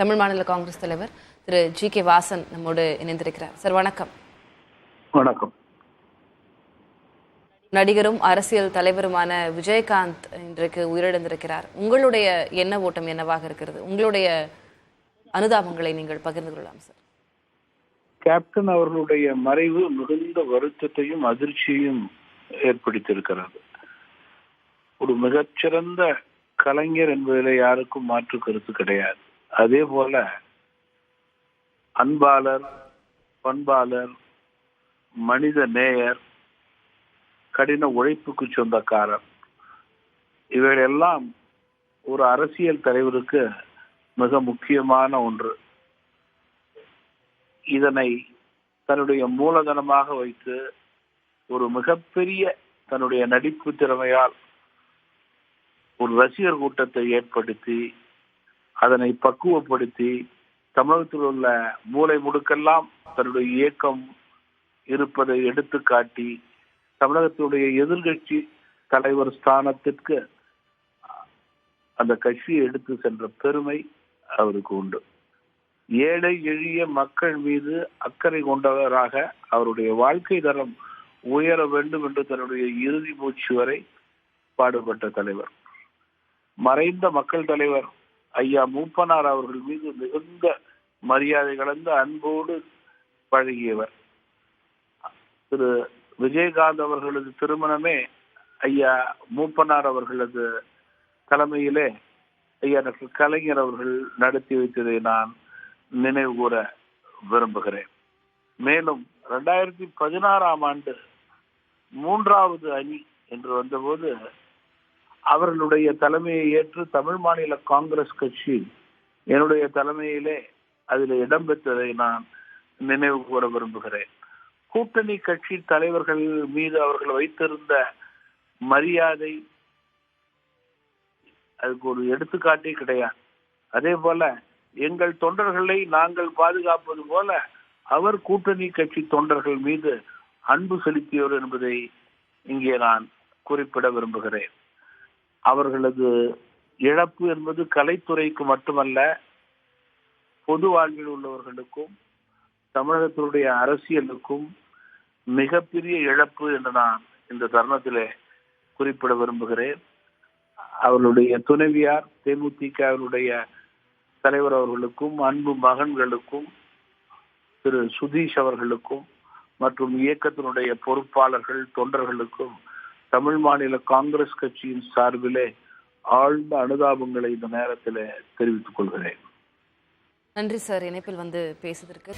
தமிழ் மாநில காங்கிரஸ் தலைவர் திரு ஜி.கே. வாசன் நம்மோடு இணைந்திருக்கிறார். சார் வணக்கம். வணக்கம். நடிகரும் அரசியல் தலைவருமான விஜயகாந்த் இன்றைக்கு உயிரிழந்திருக்கிறார். உங்களுடைய எண்ண ஓட்டம் என்னவாக இருக்கிறது? உங்களுடைய அனுதாபங்களை நீங்கள் பகிர்ந்து கொள்ளலாம் சார். கேப்டன் அவர்களுடைய மறைவு மிகுந்த வருத்தத்தையும் அதிர்ச்சியையும் ஏற்படுத்தியிருக்கிறது. ஒரு மிகச்சிறந்த கலைஞர் என்பதில் யாருக்கும் மாற்று கருத்து கிடையாது. அதே போல அன்பாளர், பண்பாளர், மனித நேயர், கடின உழைப்புக்கு சொந்தக்காரர், இவைகளெல்லாம் ஒரு அரசியல் தலைவருக்கு மிக முக்கியமான ஒன்று. இதனை தன்னுடைய மூலதனமாக வைத்து ஒரு மிகப்பெரிய தன்னுடைய நடிப்பு திறமையால் ஒரு ரசிகர் கூட்டத்தை ஏற்படுத்தி அதனை பக்குவப்படுத்தி தமிழகத்தில் உள்ள மூலை முடுக்கெல்லாம் தன்னுடைய இயக்கம் இருப்பதை எடுத்து காட்டி தமிழகத்துடைய எதிர்கட்சி தலைவர் ஸ்தானத்திற்கு அந்த கட்சியை எடுத்து சென்ற பெருமை அவருக்கு உண்டு. ஏழை எளிய மக்கள் மீது அக்கறை கொண்டவராக அவருடைய வாழ்க்கை தரம் உயர வேண்டும் என்று தன்னுடைய இறுதி மூச்சு வரை பாடுபட்ட தலைவர். மறைந்த மக்கள் தலைவர் ஐயா மூப்பனார் அவர்கள் மீது மிகுந்த மரியாதை கலந்த அன்போடு பழகியவர். திரு விஜயகாந்த் அவர்களது திருமணமே ஐயா மூப்பனார் அவர்களது தலைமையிலே ஐயா டாக்டர் கலைஞர் அவர்கள் நடத்தி வைத்ததை நான் நினைவு கூற விரும்புகிறேன். மேலும் 2016ஆம் ஆண்டு 3வது அணி என்று வந்தபோது அவர்களுடைய தலைமையை ஏற்று தமிழ் மாநில காங்கிரஸ் கட்சி என்னுடைய தலைமையிலே அதில் இடம்பெற்றதை நான் நினைவு கூற விரும்புகிறேன். கூட்டணி கட்சி தலைவர்கள் மீது அவர்கள் வைத்திருந்த மரியாதை அதுக்கு ஒரு எடுத்துக்காட்டே கிடையாது. அதே போல எங்கள் தொண்டர்களை நாங்கள் பாதுகாப்பது போல அவர் கூட்டணி கட்சி தொண்டர்கள் மீது அன்பு செலுத்தியவர் என்பதை இங்கே நான் குறிப்பிட விரும்புகிறேன். அவர்களது இழப்பு என்பது கலைத்துறைக்கு மட்டுமல்ல, பொது வாழ்வில் உள்ளவர்களுக்கும் தமிழகத்தினுடைய அரசியலுக்கும் மிகப்பெரிய இழப்பு என்று நான் இந்த தருணத்திலே குறிப்பிட விரும்புகிறேன். அவர்களுடைய துணைவியார் தேமுதிகவினுடைய தலைவர் அவர்களுக்கும் அன்பு மகன்களுக்கும் திரு சுதீஷ் அவர்களுக்கும் மற்றும் இயக்கத்தினுடைய பொறுப்பாளர்கள் தொண்டர்களுக்கும் தமிழ் மாநில காங்கிரஸ் கட்சியின் சார்பிலே ஆழ்ந்த அனுதாபங்களை இந்த நேரத்தில் தெரிவித்துக் கொள்கிறேன். நன்றி சார், இணைப்பில் வந்து பேசுவதற்கு.